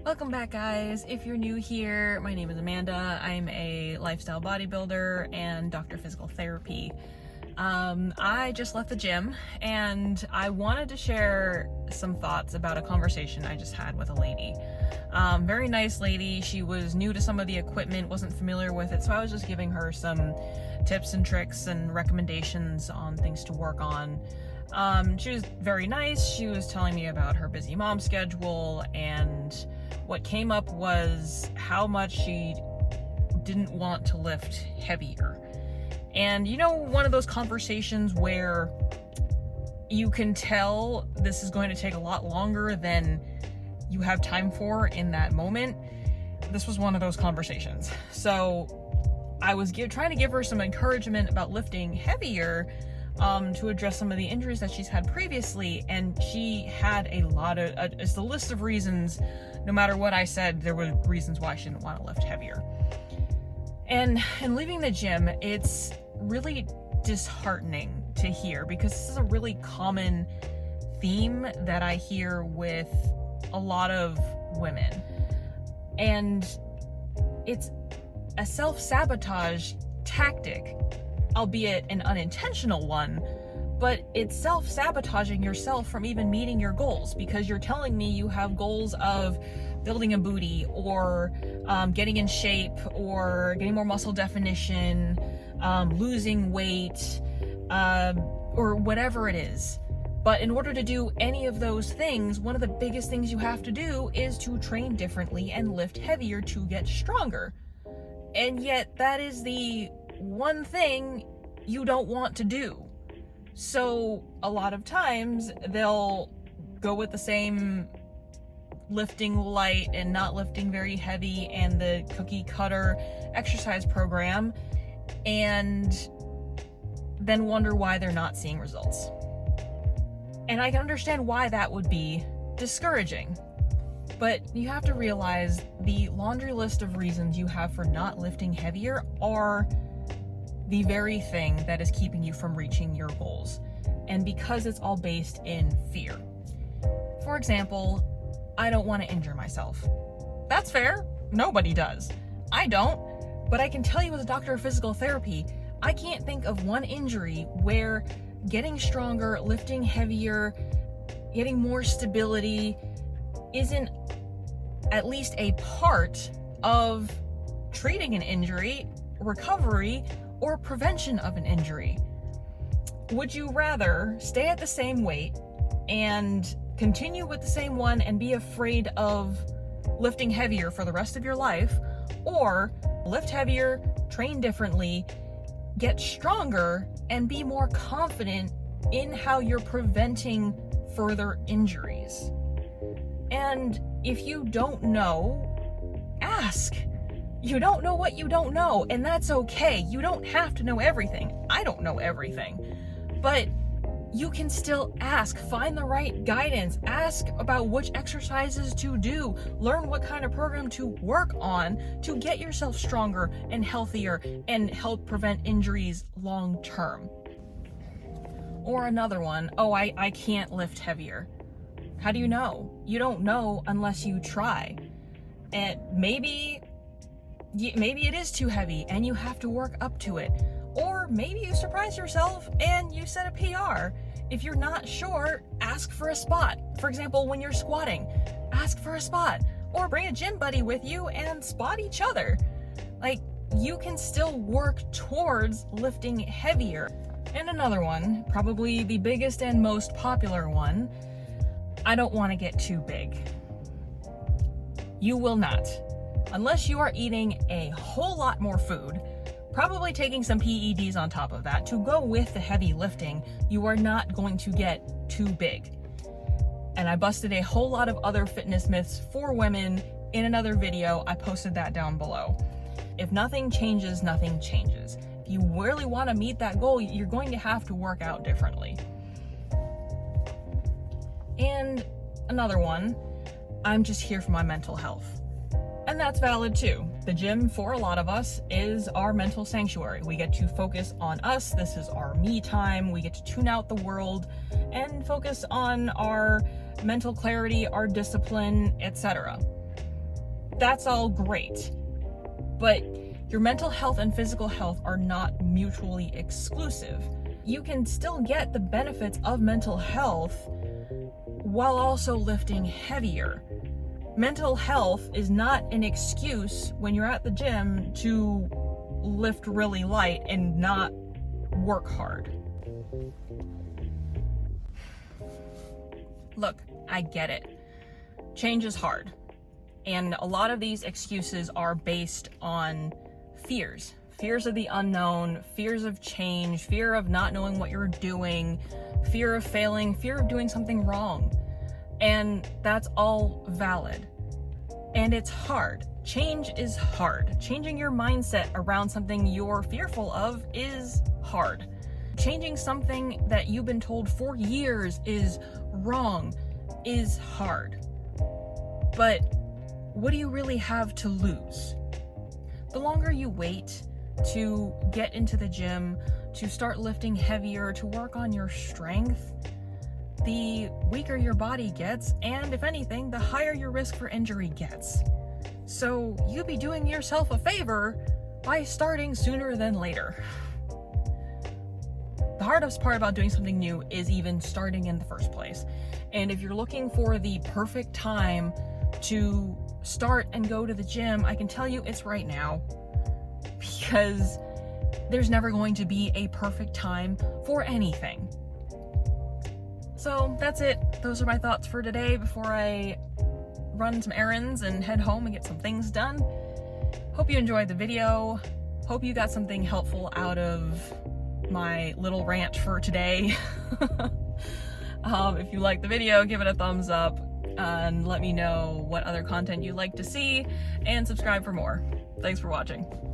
Welcome back, guys. If you're new here, my name is Amanda. I'm a lifestyle bodybuilder and doctor of physical therapy. I just left the gym and I wanted to share some thoughts about a conversation I just had with a lady. Very nice lady. She was new to some of the equipment, wasn't familiar with it, so I was just giving her some tips and tricks and recommendations on things to work on. She was very nice. She was telling me about her busy mom schedule, and what came up was how much she didn't want to lift heavier. And you know, one of those conversations where you can tell this is going to take a lot longer than you have time for in that moment. This was one of those conversations. So I was trying to give her some encouragement about lifting heavier to address some of the injuries that she's had previously, and she had a lot of it's the list of reasons. No matter what I said, there were reasons why she didn't want to lift heavier. And leaving the gym, it's really disheartening to hear, because this is a really common theme that I hear with a lot of women. And it's a self-sabotage tactic, albeit an unintentional one, but it's self-sabotaging yourself from even meeting your goals, because you're telling me you have goals of building a booty or getting in shape or getting more muscle definition, losing weight, or whatever it is. But in order to do any of those things, one of the biggest things you have to do is to train differently and lift heavier to get stronger. And yet that is the one thing you don't want to do. So a lot of times they'll go with the same lifting light and not lifting very heavy and the cookie cutter exercise program, and then wonder why they're not seeing results. And I can understand why that would be discouraging, but you have to realize the laundry list of reasons you have for not lifting heavier are the very thing that is keeping you from reaching your goals. And because it's all based in fear. For example, I don't want to injure myself. That's fair. Nobody does. I don't. But I can tell you, as a doctor of physical therapy, I can't think of one injury where getting stronger, lifting heavier, getting more stability isn't at least a part of treating an injury, recovery, or prevention of an injury. Would you rather stay at the same weight and continue with the same one and be afraid of lifting heavier for the rest of your life, or lift heavier, train differently, get stronger, and be more confident in how you're preventing further injuries? And if you don't know, ask. You don't know what you don't know, and that's okay. You don't have to know everything. I don't know everything. But you can still ask. Find the right guidance. Ask about which exercises to do. Learn what kind of program to work on to get yourself stronger and healthier and help prevent injuries long term. Or another one, I can't lift heavier. How do you know? You don't know unless you try. And maybe it is too heavy and you have to work up to it. Or maybe you surprise yourself and you set a PR. If you're not sure, ask for a spot. For example, when you're squatting, ask for a spot. Or bring a gym buddy with you and spot each other. Like, you can still work towards lifting heavier. And another one, probably the biggest and most popular one, I don't want to get too big. You will not. Unless you are eating a whole lot more food, probably taking some PEDs on top of that to go with the heavy lifting, you are not going to get too big. And I busted a whole lot of other fitness myths for women in another video. I posted that down below. If nothing changes, nothing changes. If you really want to meet that goal, you're going to have to work out differently. And another one, I'm just here for my mental health. And that's valid too. The gym, for a lot of us, is our mental sanctuary. We get to focus on us. This is our me time. We get to tune out the world and focus on our mental clarity, our discipline, etc. that's all great. But your mental health and physical health are not mutually exclusive. You can still get the benefits of mental health while also lifting heavier. Mental health is not an excuse when you're at the gym to lift really light and not work hard. Look, I get it. Change is hard. And a lot of these excuses are based on fears. Fears of the unknown, fears of change, fear of not knowing what you're doing, fear of failing, fear of doing something wrong. And that's all valid. And it's hard. Change is hard. Changing your mindset around something you're fearful of is hard. Changing something that you've been told for years is wrong is hard. But what do you really have to lose? The longer you wait to get into the gym, to start lifting heavier, to work on your strength, the weaker your body gets, and if anything, the higher your risk for injury gets. So you'd be doing yourself a favor by starting sooner than later. The hardest part about doing something new is even starting in the first place. And if you're looking for the perfect time to start and go to the gym, I can tell you it's right now. Because there's never going to be a perfect time for anything. So that's it. Those are my thoughts for today before I run some errands and head home and get some things done. Hope you enjoyed the video. Hope you got something helpful out of my little rant for today. If you liked the video, give it a thumbs up and let me know what other content you'd like to see, and subscribe for more. Thanks for watching.